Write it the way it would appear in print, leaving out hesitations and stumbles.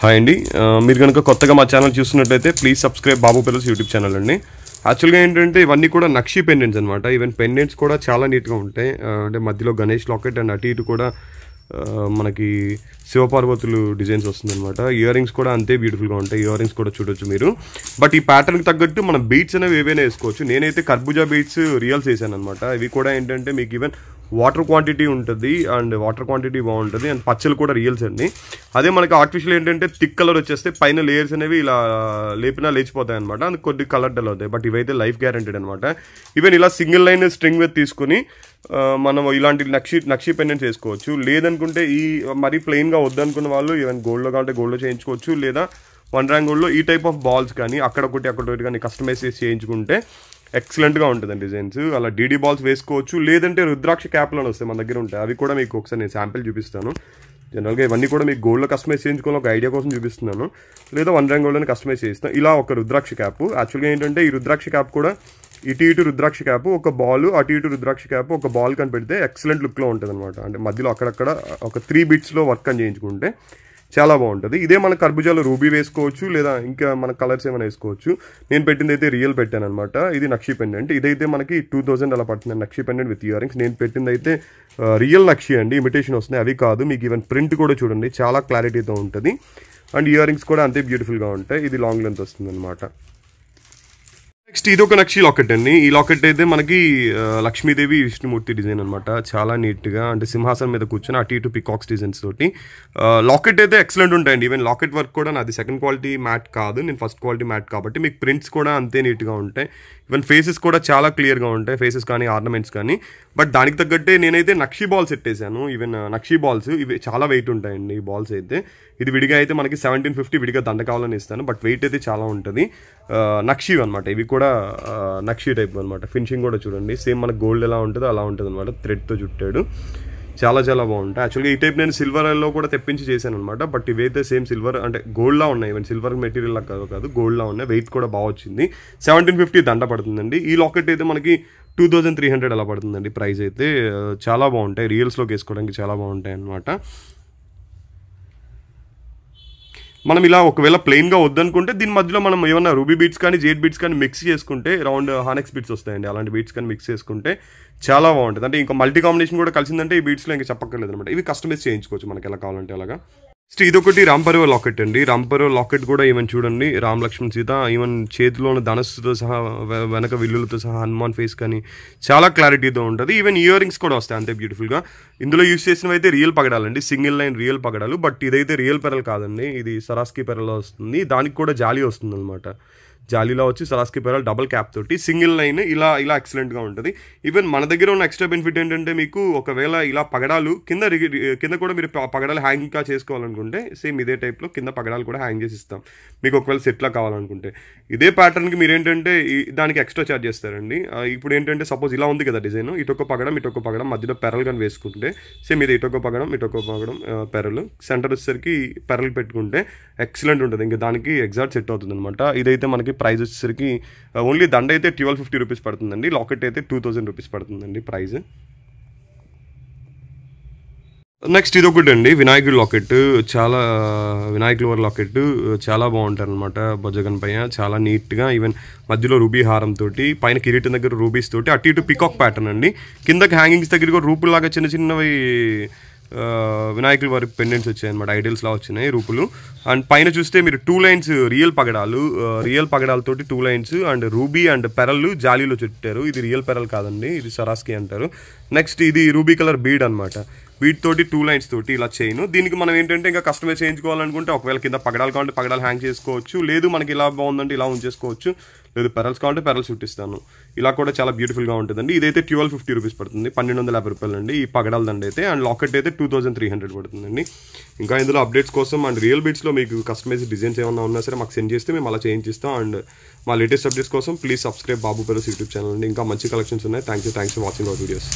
Hi అండి, మీరు కనుక కొత్తగా మా ఛానల్ చూస్తున్నట్లయితే please subscribe Babu pearls YouTube channel అండి. యాక్చువల్గా ఏంటంటే ఇవన్నీ కూడా నక్షి పెండెంట్స్ అనమాట. ఈవెన్ పెండెంట్స్ కూడా చాలా నీట్గా ఉంటాయి. అంటే మధ్యలో గణేష్ లాకెట్ అండ్ అటు ఇటు కూడా మనకి శివపార్వతులు డిజైన్స్ వస్తుందన్నమాట. ఇయర్ రింగ్స్ కూడా అంతే బ్యూటిఫుల్గా ఉంటాయి. ఇయర్ రింగ్స్ కూడా చూడొచ్చు మీరు. బట్ ఈ ప్యాటర్న్కి తగ్గట్టు మనం బీట్స్ అనేవి ఏవైనా వేసుకోవచ్చు. నేనైతే కర్బూజా బీట్స్ రియల్స్ వేసాను అనమాట. ఇవి కూడా ఏంటంటే మీకు ఈవెన్ వాటర్ క్వాంటిటీ ఉంటుంది అండ్ వాటర్ క్వాంటిటీ బాగుంటుంది అండ్ పచ్చలు కూడా రియల్స్ అండి. అదే మనకి ఆర్టిఫిషియల్ ఏంటంటే థిక్ కలర్ వచ్చేస్తే పైన లేయర్స్ అనేవి ఇలా లేపినా లేచిపోతాయి అనమాట. అందుకు కొద్ది కలర్ డల్ అవుతాయి. బట్ ఇవైతే లైఫ్ గ్యారంటీడ్ అనమాట. ఈవెన్ ఇలా సింగిల్ లైన్ స్ట్రింగ్ విత్ తీసుకుని మనం ఇలాంటి నక్షి పెండెంట్స్ వేసుకోవచ్చు. లేదనుకుంటే ఈ మరీ ప్లెయిన్గా వద్దనుకున్న వాళ్ళు ఈవెన్ గోల్డ్లో కావాలంటే గోల్డ్లో చేయించుకోవచ్చు. లేదా 1 గ్రామ్ గోల్డ్లో ఈ టైప్ ఆఫ్ బాల్స్ కానీ అక్కడ ఒకటి కానీ కస్టమైజ్ చేసి చేయించుకుంటే ఎక్సలెంట్గా ఉంటుందండి డిజైన్స్. అలా డీడీ బాల్స్ వేసుకోవచ్చు. లేదంటే రుద్రాక్ష క్యాప్లను వస్తాయి మన దగ్గర ఉంటాయి. అవి కూడా మీకు ఒకసారి నేను శాంపిల్ చూపిస్తాను. జనరల్గా ఇవన్నీ కూడా మీకు గోల్డ్లో కస్టమైజ్ చేయించుకోవాలి ఒక ఐడియా కోసం చూపిస్తున్నాను. లేదా 1 గ్రామ్ గోల్డ్ని కస్టమైజ్ చేస్తాను. ఇలా ఒక రుద్రాక్ష క్యాప్. యాక్చువల్గా ఏంటంటే ఈ రుద్రాక్ష క్యాప్ కూడా ఇటు రుద్రాక్ష క్యాప్ ఒక బాల్, అటు రుద్రాక్ష క్యాప్ ఒక బాల్ కని పెడితే ఎక్సలెంట్ లుక్లో ఉంటుంది అనమాట. అంటే మధ్యలో అక్కడక్కడ ఒక 3 బిట్స్లో వర్క్ అని చేయించుకుంటే చాలా బాగుంటుంది. ఇదే మన కర్బూజాలో రూబీ వేసుకోవచ్చు. లేదా ఇంకా మన కలర్స్ ఏమైనా వేసుకోవచ్చు. నేను పెట్టింది అయితే రియల్ పెట్టాను అనమాట. ఇది నక్షి పెండెంట్. ఇదైతే మనకి 2000 అలా పడుతుంది నక్షి పెండెంట్ విత్ ఇయర్ రింగ్స్. నేను పెట్టింది అయితే రియల్ నక్షి అండి. ఇమిటేషన్ వస్తున్నాయి అవి కాదు. మీకు ఈవెన్ ప్రింట్ కూడా చూడండి చాలా క్లారిటీతో ఉంటుంది. అండ్ ఇయర్ రింగ్స్ కూడా అంతే బ్యూటిఫుల్గా ఉంటాయి. ఇది లాంగ్ లెంత్ వస్తుంది అనమాట. నెక్స్ట్ ఇది ఒక నక్షి లాకెట్ అండి. ఈ లాకెట్ అయితే మనకి లక్ష్మీదేవి విష్ణుమూర్తి డిజైన్ అనమాట. చాలా నీట్గా అంటే సింహాసనం మీద కూర్చొని అటు ఇటు పికాక్స్ డిజైన్స్ తోటి లాకెట్ అయితే ఎక్సలెంట్ ఉంటాయండి. ఈవెన్ లాకెట్ వర్క్ కూడా నాది సెకండ్ క్వాలిటీ మ్యాట్ కాదు, నేను ఫస్ట్ క్వాలిటీ మ్యాట్ కాబట్టి మీకు ప్రింట్స్ కూడా అంతే నీట్గా ఉంటాయి. ఈవెన్ ఫేసెస్ కూడా చాలా క్లియర్గా ఉంటాయి, ఫేసెస్ కానీ ఆర్నమెంట్స్ కానీ. బట్ దానికి తగ్గట్టే నేనైతే నక్షి బాల్స్ పెట్టేశాను. ఈవెన్ నక్షి బాల్స్ ఇవి చాలా వెయిట్ ఉంటాయండి ఈ బాల్స్ అయితే. ఇది విడిగా అయితే మనకి 1750 విడిగా దండ కావాలని ఇస్తాను. బట్ వెయిట్ అయితే చాలా ఉంటుంది. నక్షి అనమాట. ఇవి కూడా నక్షి టైప్ అనమాట. ఫినిషింగ్ కూడా చూడండి సేమ్ మనకు గోల్డ్ ఎలా ఉంటుందో అలా ఉంటుంది అనమాట. థ్రెడ్తో చుట్టాడు. చాలా చాలా బాగుంటాయి. యాక్చువల్గా ఈ టైప్ నేను సిల్వర్లో కూడా తెప్పించి చేశాను అనమాట. బట్ ఇవైతే సేమ్ సిల్వర్ అంటే గోల్డ్లా ఉన్నాయి. ఈవెన్ సిల్వర్ మెటీరియల్ కాదు గోల్డ్లా ఉన్నాయి. వెయిట్ కూడా బాగా వచ్చింది. 1750 దండ పడుతుందండి. ఈ లాకెట్ అయితే మనకి 2300 అలా పడుతుందండి. ప్రైస్ అయితే చాలా బాగుంటాయి. రియల్స్లోకి వేసుకోవడానికి చాలా బాగుంటాయి అనమాట. మనం ఇలా ఒకవేళ ప్లెయిన్గా వద్దనుకుంటే దీని మధ్యలో మనం ఏమన్నా రూబీ బీట్స్ కానీ జేడ్ బీట్స్ కానీ మిక్స్ చేసుకుంటే రౌండ్ హానెక్స్ బీట్స్ వస్తాయండి. అలాంటి బీట్స్ కానీ మిక్స్ చేసుకుంటే చాలా బాగుంటుంది. అంటే ఇంకా మల్టీ కాంబినేషన్ కూడా కలిసిందంటే ఈ బీట్స్లో ఇంకా చెప్పక్కర్లేదు అనమాట. ఇవి కస్టమైజ్ చేయించుకోవచ్చు మనకి ఎలా కావాలంటే అలాగా. నెక్స్ట్ ఇదొకటి రాంపరవ లాకెట్ అండి. రాంపరవ లాకెట్ కూడా ఈవెన్ చూడండి రామ్ లక్ష్మణ్ సీత ఈవెన్ చేతిలో ఉన్న ధనస్సుతో సహా వెనక విల్లులతో సహా హనుమాన్ ఫేస్ కానీ చాలా క్లారిటీతో ఉంటుంది. ఈవెన్ ఇయర్ రింగ్స్ కూడా వస్తాయి అంతే బ్యూటిఫుల్గా. ఇందులో యూస్ చేసినవి అయితే రియల్ పగడాలండి, సింగిల్ లైన్ రియల్ పగడాలు. బట్ ఇదైతే రియల్ పెరల్ కాదండి, ఇది సరాస్కీ పెరల్లో వస్తుంది. దానికి కూడా జాలీ వస్తుంది అనమాట. జాలీలో వచ్చి సరాస్కీ పెరల్ డబల్ క్యాప్ తోటి సింగిల్ లైన్ ఇలా ఎక్సలెంట్గా ఉంటుంది. ఈవెన్ మన దగ్గర ఉన్న ఎక్స్ట్రా బెనిఫిట్ ఏంటంటే మీకు ఒకవేళ ఇలా పగడాలు కింద కూడా మీరు పగడాలు హ్యాంగ్గా చేసుకోవాలనుకుంటే సేమ్ ఇదే టైప్లో కింద పగడాలు కూడా హ్యాంగ్ చేసి ఇస్తాం మీకు ఒకవేళ సెట్లా కావాలనుకుంటే. ఇదే ప్యాటర్న్కి మీరు ఏంటంటే దానికి ఎక్స్ట్రా ఛార్జ్ చేస్తారండి. ఇప్పుడు ఏంటంటే సపోజ్ ఇలా ఉంది కదా డిజైన్, ఇటొక పగడం మధ్యలో పెరల్ కానీ వేసుకుంటే సేమ్ ఇది ఇటొక పగడం పెరల్ సెంటర్ వచ్చేసరికి పెరల్ పెట్టుకుంటే ఎక్సలెంట్ ఉంటుంది. ఇంకా దానికి ఎగ్జాక్ట్ సెట్ అవుతుంది అనమాట. ఇదైతే మనకి ప్రైస్ వచ్చేసరికి ఓన్లీ దండ అయితే 1250 రూపీస్ పడుతుందండి. లాకెట్ అయితే 2000 రూపీస్ పడుతుందండి ప్రైస్. నెక్స్ట్ ఇది ఒకటి అండి వినాయకుడి లాకెట్. వినాయకుల వారి లాకెట్ చాలా బాగుంటారు అనమాట. భుజగన్ పైన చాలా నీట్గా ఈవెన్ మధ్యలో రూబీ హారం తోటి పైన కిరీటం దగ్గర రూబీస్ తోటి అటు ఇటు పికాక్ ప్యాటర్న్ అండి. కిందకి హ్యాంగింగ్స్ దగ్గర కూడా రూపులాగా చిన్నవి వినాయకుల వారి పెండెంట్స్ వచ్చాయి అనమాట. ఐడియల్స్లా వచ్చినాయి రూపులు. అండ్ పైన చూస్తే మీరు 2 లైన్స్ రియల్ పగడాలతోటి 2 lines and ruby and pearl జాలీలో చుట్టారు. ఇది రియల్ పెరల్ కాదండి, ఇది సరాస్కీ అంటారు. నెక్స్ట్ ఇది రూబీ కలర్ బీడ్ అనమాట. బీడ్ తోటి 2 లైన్స్ తోటి ఇలా చైన్. దీనికి మనం ఏంటంటే ఇంకా కస్టమైజ్ చేయించుకోవాలనుకుంటే ఒకవేళ కింద పగడాలు కావాలంటే పగడాలు హ్యాంగ్ చేసుకోవచ్చు. లేదు మనకి ఇలా బాగుందంటే ఇలా ఉంచేసుకోవచ్చు. లేదు పెరల్స్ కావాలంటే పెరల్స్ చుట్టిస్తాను. ఇలా కూడా చాలా బ్యూటిఫుల్గా ఉంటుందండి. ఇదైతే 1250 రూపీస్ పడుతుంది, 1250 రూపాయలు అండి ఈ పగడాల దండ అయితే. అండ్ లాకెట్ అయితే 2300 పడుతుందండి. ఇంకా ఇందులో అప్డేట్స్ కోసం అండ్ రియల్ బీట్స్లో మీకు కస్టమైజ్ డిజైన్స్ ఏమన్నా ఉన్నా సరే మాకు సెండ్ చేస్తే మేము అలా చేయించిస్తాం. అండ్ మా లేటెస్ట్ అప్డేట్స్ కోసం please subscribe Babu pearls YouTube channel అండి. ఇంకా మంచి కలెక్షన్స్ ఉన్నాయి. Thanks for watching our videos.